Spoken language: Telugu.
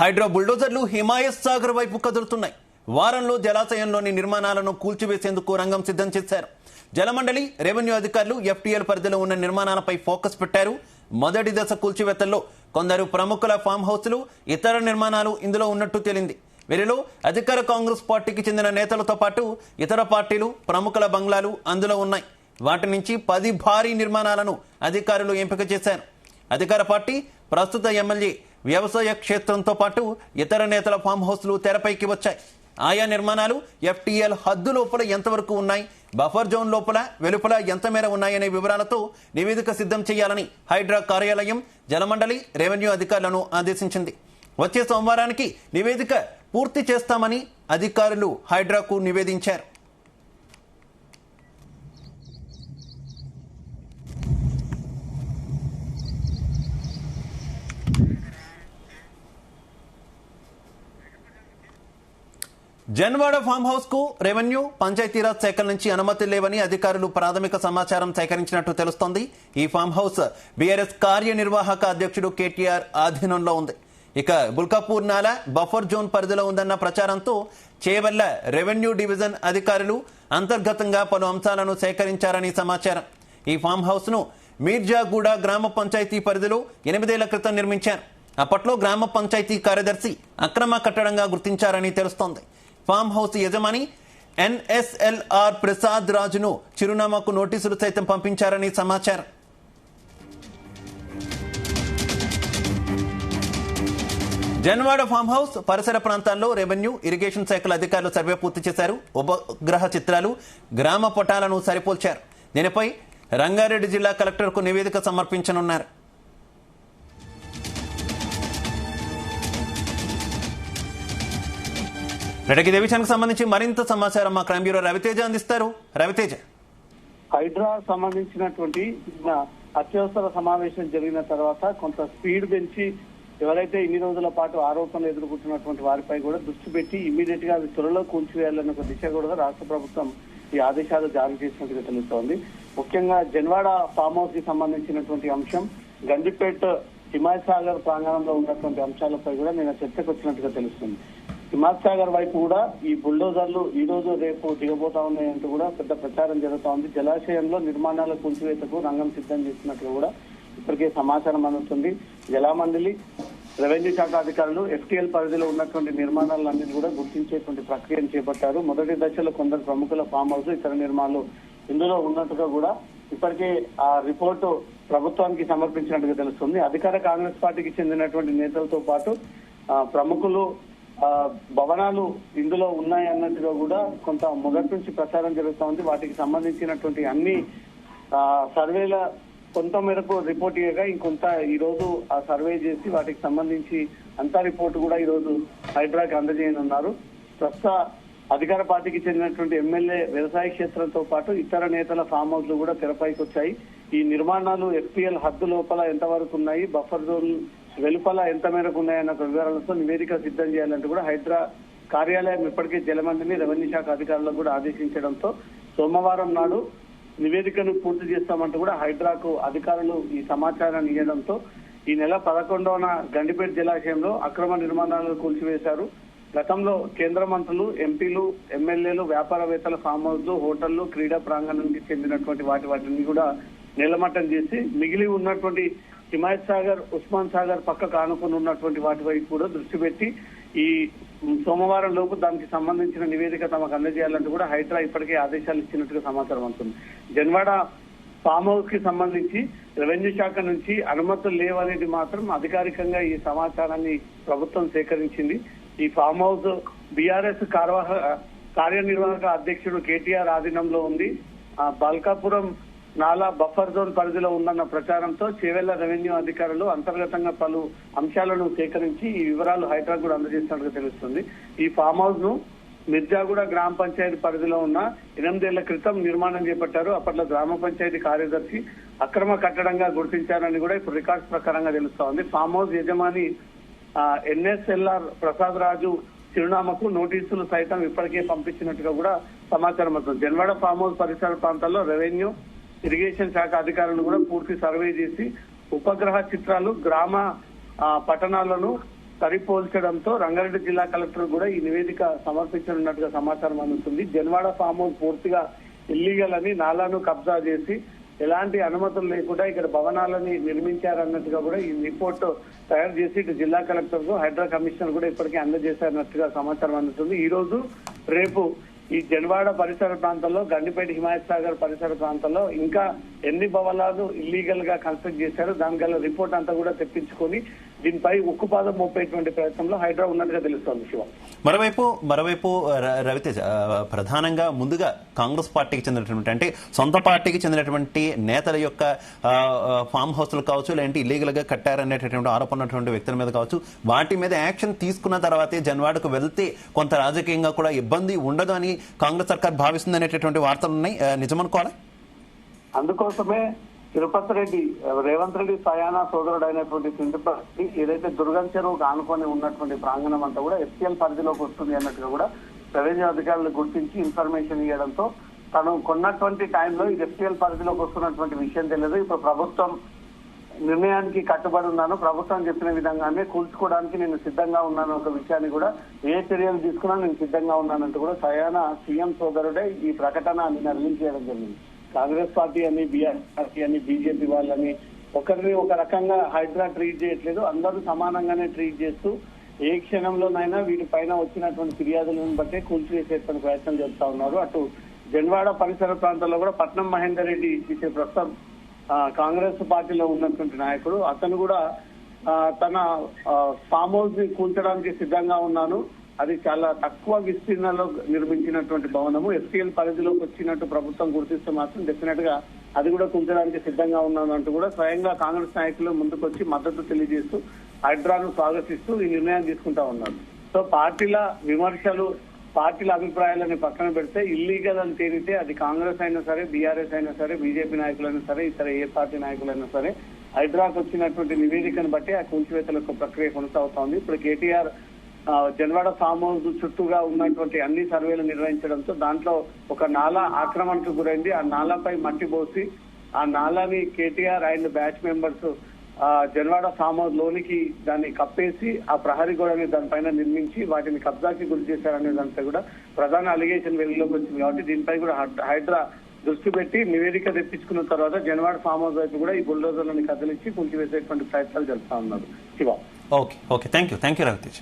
హైడ్రా బుల్డోజర్లు హిమాయత్ సాగర్ వైపు కదులుతున్నాయి. వారంలో జలాశయంలోని నిర్మాణాలను కూల్చివేసేందుకు రంగం సిద్ధం చేశారు. జలమండలి, రెవెన్యూ అధికారులు ఎఫ్టీఎల్ పరిధిలో ఉన్న నిర్మాణాలపై ఫోకస్ పెట్టారు. మొదటి దశ కూల్చివేతల్లో కొందరు ప్రముఖుల ఫామ్ హౌస్లు, ఇతర నిర్మాణాలు ఇందులో ఉన్నట్టు తేలింది. వీరిలో అధికార కాంగ్రెస్ పార్టీకి చెందిన నేతలతో పాటు ఇతర పార్టీలు, ప్రముఖుల బంగ్లాలు అందులో ఉన్నాయి. వాటి నుంచి 10 భారీ నిర్మాణాలను అధికారులు ఎంపిక చేశారు. అధికార పార్టీ ప్రస్తుత ఎమ్మెల్యే వ్యవసాయ క్షేత్రంతో పాటు ఇతర నేతల ఫామ్ హౌస్లు తెరపైకి వచ్చాయి. ఆయా నిర్మాణాలు ఎఫ్టీఎల్ హద్దు లోపల ఎంతవరకు ఉన్నాయి, బఫర్ జోన్ లోపల వెలుపల ఎంత మేర ఉన్నాయనే వివరాలతో నివేదిక సిద్ధం చేయాలని హైడ్రా కార్యాలయం జలమండలి, రెవెన్యూ అధికారులను ఆదేశించింది. వచ్చే సోమవారానికి నివేదిక పూర్తి చేస్తామని అధికారులు హైడ్రాకు నివేదించారు. జన్వాడ ఫామ్ హౌస్ కు రెవెన్యూ, పంచాయతీరాజ్ శాఖల నుంచి అనుమతి లేవని అధికారులు ప్రాథమిక సమాచారం సేకరించినట్టు తెలుస్తోంది. ఈ ఫామ్ హౌస్ బీఆర్ఎస్ కార్యనిర్వాహక అధ్యక్షుడు కేటీఆర్ ఆధీనంలో ఉంది. ఇక బుల్కాపూర్ నాల బఫర్ జోన్ పరిధిలో ఉందన్న ప్రచారంతో చేవెళ్ల రెవెన్యూ డివిజన్ అధికారులు అంతర్గతంగా పలు అంశాలను సేకరించారని సమాచారం. ఈ ఫామ్ హౌస్ ను మీర్జాగూడ గ్రామ పంచాయతీ పరిధిలో 8 ఏళ్ల క్రితం నిర్మించారు. అప్పట్లో గ్రామ పంచాయతీ కార్యదర్శి అక్రమ కట్టడంగా గుర్తించారని తెలుస్తోంది. ఫామ్ హౌస్ యజమాని ఎన్ఎస్ఎల్ఆర్ ప్రసాద్ రాజును చిరునామాకు నోటీసులు సైతం పంపించారని సమాచారం. జన్వాడ ఫామ్ హౌస్ పరిసర ప్రాంతాల్లో రెవెన్యూ, ఇరిగేషన్ శాఖల అధికారులు సర్వే పూర్తి చేశారు. ఉపగ్రహ చిత్రాలు, గ్రామ పటాలను సరిపోల్చారు. దీనిపై రంగారెడ్డి జిల్లా కలెక్టర్కు నివేదిక సమర్పించనున్నారు. ఇదే విషయానికి సంబంధించి మరింత సమాచారం మా క్రైమ్ బ్యూరో రవితేజ అందిస్తారు. రవితేజ, హైడ్రా సంబంధించినటువంటి అత్యవసర సమావేశం జరిగిన తర్వాత కొంత స్పీడ్ పెంచి ఎవరైతే ఇన్ని రోజుల పాటు ఆరోపణలు ఎదుర్కొంటున్నటువంటి వారిపై కూడా దృష్టి పెట్టి ఇమీడియట్ గా అవి త్వరలో కూల్చివేయాలన్న ఒక దిశ కూడా రాష్ట్ర ప్రభుత్వం ఈ ఆదేశాలు జారీ చేసినట్టుగా తెలుస్తోంది. ముఖ్యంగా జన్వాడ ఫామ్ హౌస్ కి సంబంధించినటువంటి అంశం, గండిపేట్ హిమాయత్ సాగర్ ప్రాంగణంలో ఉన్నటువంటి అంశాలపై కూడా నేను చర్చకు వచ్చినట్టుగా తెలుస్తుంది. హిమాయత్ సాగర్ వైపు కూడా ఈ బుల్డోజర్లు ఈ రోజు రేపు దిగబోతా ఉన్నాయంటూ కూడా పెద్ద ప్రచారం జరుగుతా ఉంది. జలాశయంలో నిర్మాణాల కూల్చివేతకు రంగం సిద్ధం చేసినట్లు కూడా ఇప్పటికే సమాచారం అందుతుంది. జలమండలి, రెవెన్యూ శాఖ అధికారులు ఎఫ్టీఎల్ పరిధిలో ఉన్నటువంటి నిర్మాణాలన్నింటినీ కూడా గుర్తించేటువంటి ప్రక్రియను చేపట్టారు. మొదటి దశలో కొందరు ప్రముఖుల ఫామ్ హౌస్, ఇతర నిర్మాణాలు ఇందులో ఉన్నట్టుగా కూడా ఇప్పటికే ఆ రిపోర్టు ప్రభుత్వానికి సమర్పించినట్టుగా తెలుస్తుంది. అధికార కాంగ్రెస్ పార్టీకి చెందినటువంటి నేతలతో పాటు ప్రముఖులు భవనాలు ఇందులో ఉన్నాయి అన్నట్టుగా కూడా కొంత మొదటి నుంచి ప్రచారం జరుగుతూ ఉంది. వాటికి సంబంధించినటువంటి అన్ని సర్వేల కొంత మేరకు రిపోర్ట్ ఇవ్వగా ఇంకొంత ఈ రోజు ఆ సర్వే చేసి వాటికి సంబంధించి అంతా రిపోర్టు కూడా ఈ రోజు హైడ్రాకి అందజేయనున్నారు. ప్రస్తుత అధికార పార్టీకి చెందినటువంటి ఎమ్మెల్యే వ్యవసాయ క్షేత్రంతో పాటు ఇతర నేతల ఫామ్ హౌస్లు కూడా తెరపైకి వచ్చాయి. ఈ నిర్మాణాలు ఎఫ్టీఎల్ హద్దు లోపల ఎంతవరకు ఉన్నాయి, బఫర్ జోన్ వెలుపల ఎంత మేరకు ఉన్నాయన్న వివరాలతో నివేదిక సిద్ధం చేయాలంటూ కూడా హైడ్రా కార్యాలయం ఇప్పటికే జలమండలి, రెవెన్యూ శాఖ అధికారులకు కూడా ఆదేశించడంతో సోమవారం నాడు నివేదికను పూర్తి చేస్తామంటూ కూడా హైడ్రాకు అధికారులు ఈ సమాచారాన్ని ఇవ్వడంతో ఈ నెల 11న గండిపేట జలాశయంలో అక్రమ నిర్మాణాలను కూల్చివేశారు. గతంలో కేంద్ర మంత్రులు, ఎంపీలు, ఎమ్మెల్యేలు, వ్యాపారవేత్తల ఫామ్ హౌస్లు, హోటళ్లు, క్రీడా ప్రాంగణానికి చెందినటువంటి వాటిని కూడా నిలమట్టం చేసి మిగిలి ఉన్నటువంటి హిమాయత్ సాగర్, ఉస్మాన్ సాగర్ పక్కకు ఆనుకుని ఉన్నటువంటి వాటి వైపు కూడా దృష్టి పెట్టి ఈ సోమవారం లోపు దానికి సంబంధించిన నివేదిక తమకు అందజేయాలంటూ కూడా హైడ్రా ఇప్పటికే ఆదేశాలు ఇచ్చినట్టుగా సమాచారం అవుతుంది. జన్వాడ ఫామ్ హౌస్ కి సంబంధించి రెవెన్యూ శాఖ నుంచి అనుమతులు లేవనేది మాత్రం అధికారికంగా ఈ సమాచారాన్ని ప్రభుత్వం సేకరించింది. ఈ ఫామ్ హౌస్ బీఆర్ఎస్ కార్యనిర్వాహక అధ్యక్షుడు కేటీఆర్ ఆధీనంలో ఉంది. బాల్కాపురం నాలా బఫర్ జోన్ పరిధిలో ఉందన్న ప్రచారంతో చేవెళ్ల రెవెన్యూ అధికారులు అంతర్గతంగా పలు అంశాలను సేకరించి ఈ వివరాలు హైడ్రా కూడా అందజేసినట్టుగా తెలుస్తుంది. ఈ ఫామ్ హౌస్ ను మిర్జాగూడ గ్రామ పంచాయతీ పరిధిలో ఉన్న 8 ఏళ్ల క్రితం నిర్మాణం చేపట్టారు. అప్పట్లో గ్రామ పంచాయతీ కార్యదర్శి అక్రమ కట్టడంగా గుర్తించారని కూడా ఇప్పుడు రికార్డ్స్ ప్రకారంగా తెలుస్తా ఉంది. ఫామ్ హౌస్ యజమాని ఎన్ఎస్ఎల్ఆర్ ప్రసాద్ రాజు చిరునామాకు నోటీసులు సైతం ఇప్పటికే పంపించినట్టుగా కూడా సమాచారం అవుతుంది. జన్వాడ ఫామ్ హౌస్ పరిసర ప్రాంతాల్లో రెవెన్యూ, ఇరిగేషన్ శాఖ అధికారులు కూడా పూర్తి సర్వే చేసి ఉపగ్రహ చిత్రాలు, గ్రామ పట్టణాలను సరిపోల్చడంతో రంగారెడ్డి జిల్లా కలెక్టర్ కూడా ఈ నివేదిక సమర్పించనున్నట్టుగా సమాచారం అందుతుంది. జన్వాడ ఫామ్ హౌస్ పూర్తిగా ఇల్లీగల్ అని, నాలాను కబ్జా చేసి ఎలాంటి అనుమతులు లేకుండా ఇక్కడ భవనాలని నిర్మించారన్నట్టుగా కూడా ఈ రిపోర్ట్ తయారు చేసి ఇటు జిల్లా కలెక్టర్ కు హైడ్రా కమిషనర్ కూడా ఇప్పటికే అందజేశారన్నట్టుగా సమాచారం అందుతుంది. ఈ రోజు రేపు ఈ జన్వాడ పరిసర ప్రాంతాల్లో, గండిపేట హిమాయత్ సాగర్ పరిసర ప్రాంతాల్లో ఇంకా ఎన్ని భవనాలు ఇల్లీగల్ గా కన్స్ట్రక్ట్ చేశారో దాని గల రిపోర్ట్ అంతా కూడా తెప్పించుకొని దీనిపై ఉక్కుపాదం మోపేటువంటి ప్రయత్నంలో హైడ్రా ఉన్నట్టుగా తెలుస్తోంది. శివ, మరోవైపు రవితేజ, ప్రధానంగా ముందుగా కాంగ్రెస్ పార్టీకి చెందినటువంటి, అంటే సొంత పార్టీకి చెందినటువంటి నేతల యొక్క ఫామ్ హౌస్లు కావచ్చు, లేదంటే ఇల్లీగల్ గా కట్టారనేటటువంటి ఆరోపణ ఉన్నటువంటి వ్యక్తుల మీద కావచ్చు, వాటి మీద యాక్షన్ తీసుకున్న తర్వాతే జన్వాడకు వెళ్తే కొంత రాజకీయంగా కూడా ఇబ్బంది ఉండదు అని కాంగ్రెస్ సర్కార్ భావిస్తుంది అనేటటువంటి వార్తలు ఉన్నాయి. నిజమనుకోవాలి. అందుకోసమే తిరుపతి రెడ్డి, రేవంత్ రెడ్డి సయానా సోదరుడు అయినటువంటి తిరుపతి ఏదైతే దుర్గం చెరువుకు ఆనుకొని ఉన్నటువంటి ప్రాంగణం అంతా కూడా ఎఫ్టీఎల్ పరిధిలోకి వస్తుంది అన్నట్టుగా కూడా రెవెన్యూ అధికారులు గుర్తించి ఇన్ఫర్మేషన్ ఇవ్వడంతో తను కొన్నటువంటి టైంలో ఇది ఎఫ్టీఎల్ పరిధిలోకి వస్తున్నటువంటి విషయం తెలియదు. ఇప్పుడు ప్రభుత్వం నిర్ణయానికి కట్టుబడి ఉన్నాను, ప్రభుత్వం చెప్పిన విధంగానే కూల్చుకోవడానికి నేను సిద్ధంగా ఉన్నాను ఒక విషయాన్ని కూడా, ఏ చర్యలు తీసుకున్నా నేను సిద్ధంగా ఉన్నానంటూ కూడా సయానా సీఎం సోదరుడే ఈ ప్రకటన నిన్న రిలీజ్ చేయడం జరిగింది. కాంగ్రెస్ పార్టీ అని, బీఆర్ఎస్ పార్టీ అని, బీజేపీ వాళ్ళని ఒకరిని ఒక రకంగా హైడ్రా ట్రీట్ చేయట్లేదు, అందరూ సమానంగానే ట్రీట్ చేస్తూ ఏ క్షణంలోనైనా వీటిపైన వచ్చినటువంటి ఫిర్యాదులను బట్టే కూల్చివేసేటువంటి ప్రయత్నం చేస్తా ఉన్నారు. అటు జన్వాడ పరిసర ప్రాంతాల్లో కూడా పట్నం మహేందర్ రెడ్డి ప్రస్తుతం కాంగ్రెస్ పార్టీలో ఉన్నటువంటి నాయకుడు, అతను కూడా తన ఫామ్ హౌస్ ని కూల్చడానికి సిద్ధంగా ఉన్నాను, అది చాలా తక్కువ విస్తీర్ణంలో నిర్మించినటువంటి భవనము, ఎఫ్టీఎల్ పరిధిలోకి వచ్చినట్టు ప్రభుత్వం గుర్తిస్తే మాత్రం డెఫినెట్ గా అది కూడా కూల్చడానికి సిద్ధంగా ఉన్నాను అంటూ కూడా స్వయంగా కాంగ్రెస్ నాయకులు ముందుకొచ్చి మద్దతు తెలియజేస్తూ హైడ్రాను స్వాగతిస్తూ ఈ నిర్ణయం తీసుకుంటా ఉన్నారు. సో పార్టీల విమర్శలు, పార్టీల అభిప్రాయాలని పక్కన పెడితే ఇల్లీగల్ అని తేలితే అది కాంగ్రెస్ అయినా సరే, బీఆర్ఎస్ అయినా సరే, బీజేపీ నాయకులైనా సరే, ఇతర ఏ పార్టీ నాయకులైనా సరే హైడ్రాకు వచ్చినటువంటి నివేదికను బట్టి ఆ కూల్చివేతల ప్రక్రియ కొనసాగుతోంది. ఇప్పుడు కేటీఆర్ జన్వాడ ఫామ్ హౌస్ చుట్టూగా ఉన్నటువంటి అన్ని సర్వేలు నిర్వహించడంతో దాంట్లో ఒక నాలా ఆక్రమణకు గురైంది. ఆ నాలాపై మట్టి పోసి ఆ నాలాని KTR and batch members Janwada farmhouse లోనికి దాన్ని కప్పేసి ఆ ప్రహరీ గోడని దానిపైన నిర్మించి వాటిని కబ్జాకి గురి చేశారనే దానిపై కూడా ప్రధాన అలిగేషన్ వెలుగులోకి వచ్చింది. కాబట్టి దీనిపై కూడా హైడ్రా దృష్టి పెట్టి నివేదిక తెప్పించుకున్న తర్వాత జన్వాడ ఫామ్ హౌస్ వైపు కూడా ఈ బుల్డోజర్లను కదిలించి కూల్చివేసేటువంటి ప్రయత్నాలు జరుపుతా ఉన్నారు. Shiva, okay, thank you Ravitej.